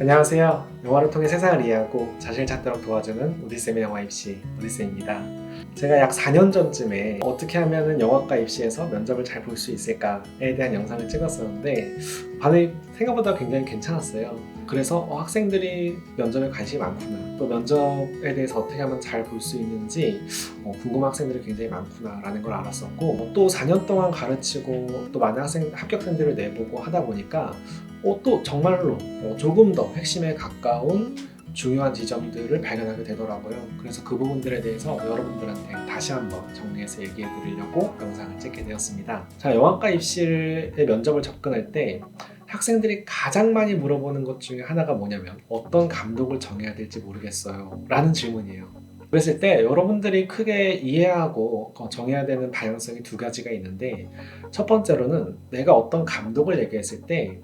안녕하세요. 영화를 통해 세상을 이해하고 자신을 찾도록 도와주는 우디쌤의 영화 입시 우디쌤입니다. 제가 약 4년 전쯤에 어떻게 하면 영화과 입시에서 면접을 잘 볼 수 있을까에 대한 영상을 찍었었는데 반응이 생각보다 굉장히 괜찮았어요. 그래서 학생들이 면접에 관심이 많구나, 또 면접에 대해서 어떻게 하면 잘 볼 수 있는지 궁금한 학생들이 굉장히 많구나 라는 걸 알았었고, 또 4년 동안 가르치고 또 많은 합격생들을 내보고 하다 보니까 또 정말로 조금 더 핵심에 가까운 중요한 지점들을 발견하게 되더라고요. 그래서 그 부분들에 대해서 여러분들한테 다시 한번 정리해서 얘기해 드리려고 영상을 찍게 되었습니다. 자, 영화과 입시의 면접을 접근할 때 학생들이 가장 많이 물어보는 것 중에 하나가 뭐냐면, 어떤 감독을 정해야 될지 모르겠어요 라는 질문이에요. 그랬을 때 여러분들이 크게 이해하고 정해야 되는 방향성이 두 가지가 있는데, 첫 번째로는 내가 어떤 감독을 얘기했을 때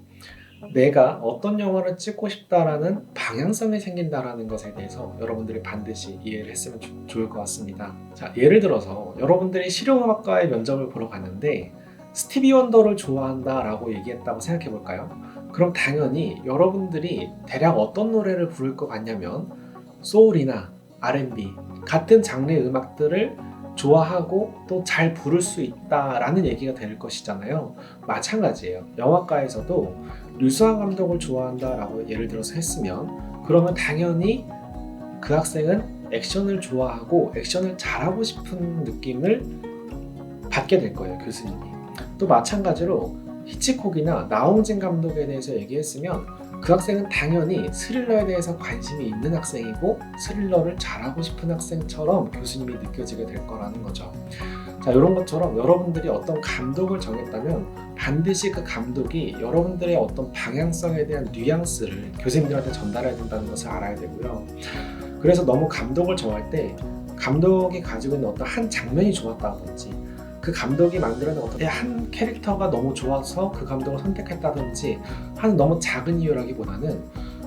내가 어떤 영화를 찍고 싶다라는 방향성이 생긴다라는 것에 대해서 여러분들이 반드시 이해를 했으면 좋을 것 같습니다. 자, 예를 들어서 여러분들이 실용음악과의 면접을 보러 갔는데 스티비 원더를 좋아한다 라고 얘기했다고 생각해 볼까요? 그럼 당연히 여러분들이 대략 어떤 노래를 부를 것 같냐면 소울이나 R&B 같은 장르의 음악들을 좋아하고 또 잘 부를 수 있다라는 얘기가 될 것이잖아요. 마찬가지예요. 영화과에서도 류수환 감독을 좋아한다라고 예를 들어서 했으면, 그러면 당연히 그 학생은 액션을 좋아하고 액션을 잘하고 싶은 느낌을 받게 될 거예요, 교수님이. 또 마찬가지로 히치콕이나 나홍진 감독에 대해서 얘기했으면 그 학생은 당연히 스릴러에 대해서 관심이 있는 학생이고 스릴러를 잘하고 싶은 학생처럼 교수님이 느껴지게 될 거라는 거죠. 자, 이런 것처럼 여러분들이 어떤 감독을 정했다면 반드시 그 감독이 여러분들의 어떤 방향성에 대한 뉘앙스를 교수님들한테 전달해야 된다는 것을 알아야 되고요. 그래서 너무 감독을 정할 때 감독이 가지고 있는 어떤 한 장면이 좋았다든지, 그 감독이 만들어낸 어떤 한 캐릭터가 너무 좋아서 그 감독을 선택했다든지 하는 너무 작은 이유라기보다는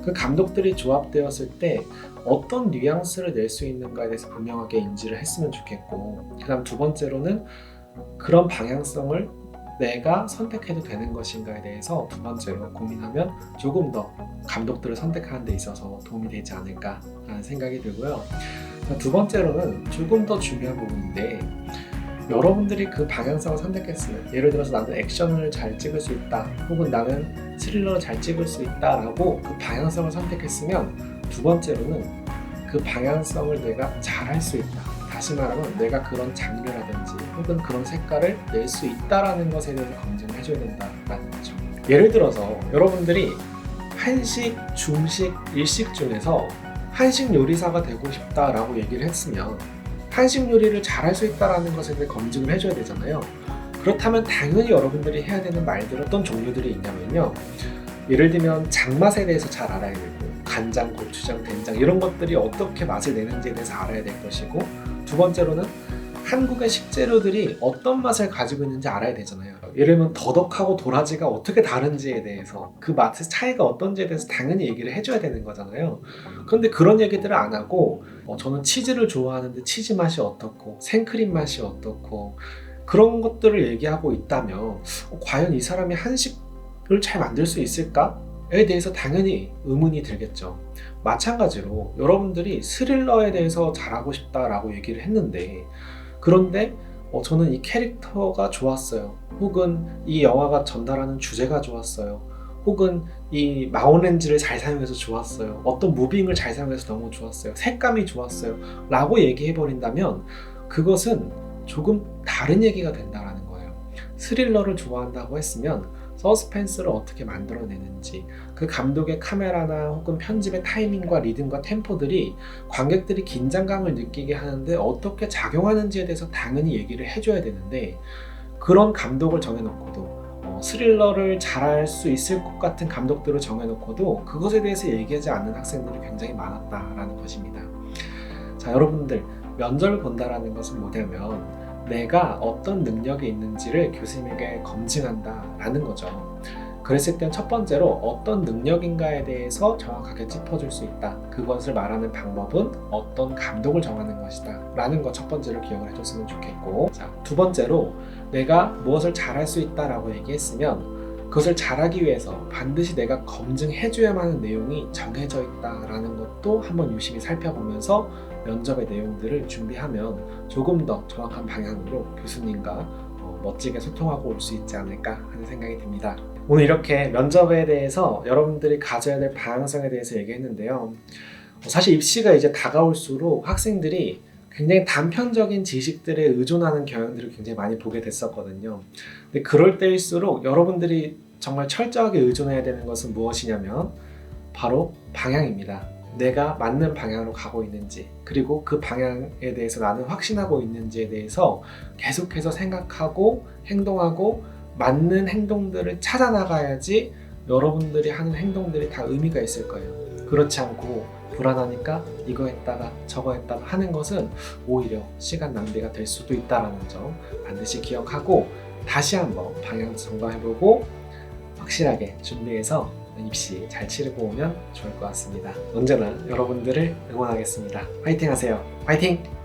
그 감독들이 조합되었을 때 어떤 뉘앙스를 낼 수 있는가에 대해서 분명하게 인지를 했으면 좋겠고, 그 다음 두 번째로는 그런 방향성을 내가 선택해도 되는 것인가에 대해서 두 번째로 고민하면 조금 더 감독들을 선택하는 데 있어서 도움이 되지 않을까라는 생각이 들고요. 두 번째로는 조금 더 중요한 부분인데, 여러분들이 그 방향성을 선택했으면, 예를 들어서 나는 액션을 잘 찍을 수 있다, 혹은 나는 스릴러를 잘 찍을 수 있다 라고 그 방향성을 선택했으면, 두 번째로는 그 방향성을 내가 잘할 수 있다, 다시 말하면 내가 그런 장르라든지 혹은 그런 색깔을 낼 수 있다라는 것에 대해서 검증을 해줘야 된다라는 거죠. 예를 들어서 여러분들이 한식, 중식, 일식 중에서 한식 요리사가 되고 싶다라고 얘기를 했으면 한식 요리를 잘할 수 있다는 것에 대해 검증을 해줘야 되잖아요. 그렇다면 당연히 여러분들이 해야 되는 말들은 어떤 종류들이 있냐면요, 예를 들면 장맛에 대해서 잘 알아야 되고, 간장, 고추장, 된장 이런 것들이 어떻게 맛을 내는지에 대해서 알아야 될 것이고, 두 번째로는 한국의 식재료들이 어떤 맛을 가지고 있는지 알아야 되잖아요. 예를 들면 더덕하고 도라지가 어떻게 다른지에 대해서, 그 맛의 차이가 어떤지에 대해서 당연히 얘기를 해줘야 되는 거잖아요. 그런데 그런 얘기들을 안 하고 저는 치즈를 좋아하는데 치즈 맛이 어떻고 생크림 맛이 어떻고 그런 것들을 얘기하고 있다면 과연 이 사람이 한식을 잘 만들 수 있을까에 대해서 당연히 의문이 들겠죠. 마찬가지로 여러분들이 스릴러에 대해서 잘하고 싶다라고 얘기를 했는데, 그런데 저는 이 캐릭터가 좋았어요, 혹은 이 영화가 전달하는 주제가 좋았어요, 혹은 이 마운렌즈를 잘 사용해서 좋았어요, 어떤 무빙을 잘 사용해서 너무 좋았어요, 색감이 좋았어요 라고 얘기해버린다면 그것은 조금 다른 얘기가 된다는 거예요. 스릴러를 좋아한다고 했으면 서스펜스를 어떻게 만들어내는지, 그 감독의 카메라나 혹은 편집의 타이밍과 리듬과 템포들이 관객들이 긴장감을 느끼게 하는데 어떻게 작용하는지에 대해서 당연히 얘기를 해줘야 되는데, 그런 감독을 정해놓고도 스릴러를 잘할 수 있을 것 같은 감독들을 정해놓고도 그것에 대해서 얘기하지 않는 학생들이 굉장히 많았다라는 것입니다. 자, 여러분들, 면접을 본다라는 것은 뭐냐면 내가 어떤 능력이 있는지를 교수님에게 검증한다라는 거죠. 그랬을 땐 첫 번째로 어떤 능력인가에 대해서 정확하게 짚어줄 수 있다, 그것을 말하는 방법은 어떤 감독을 정하는 것이다 라는 거 첫 번째로 기억을 해줬으면 좋겠고, 자, 두 번째로 내가 무엇을 잘할 수 있다라고 얘기했으면 그것을 잘하기 위해서 반드시 내가 검증해줘야만 하는 내용이 정해져 있다라는 것도 한번 유심히 살펴보면서 면접의 내용들을 준비하면 조금 더 정확한 방향으로 교수님과 멋지게 소통하고 올 수 있지 않을까 하는 생각이 듭니다. 오늘 이렇게 면접에 대해서 여러분들이 가져야 될 방향성에 대해서 얘기했는데요. 사실 입시가 이제 다가올수록 학생들이 굉장히 단편적인 지식들에 의존하는 경향들을 굉장히 많이 보게 됐었거든요. 근데 그럴 때일수록 여러분들이 정말 철저하게 의존해야 되는 것은 무엇이냐면 바로 방향입니다. 내가 맞는 방향으로 가고 있는지, 그리고 그 방향에 대해서 나는 확신하고 있는지에 대해서 계속해서 생각하고 행동하고 맞는 행동들을 찾아 나가야지 여러분들이 하는 행동들이 다 의미가 있을 거예요. 그렇지 않고 불안하니까 이거 했다가 저거 했다가 하는 것은 오히려 시간 낭비가 될 수도 있다는 점 반드시 기억하고 다시 한번 방향 점검해보고 확실하게 준비해서 입시 잘 치르고 오면 좋을 것 같습니다. 언제나 여러분들을 응원하겠습니다. 화이팅 하세요. 화이팅!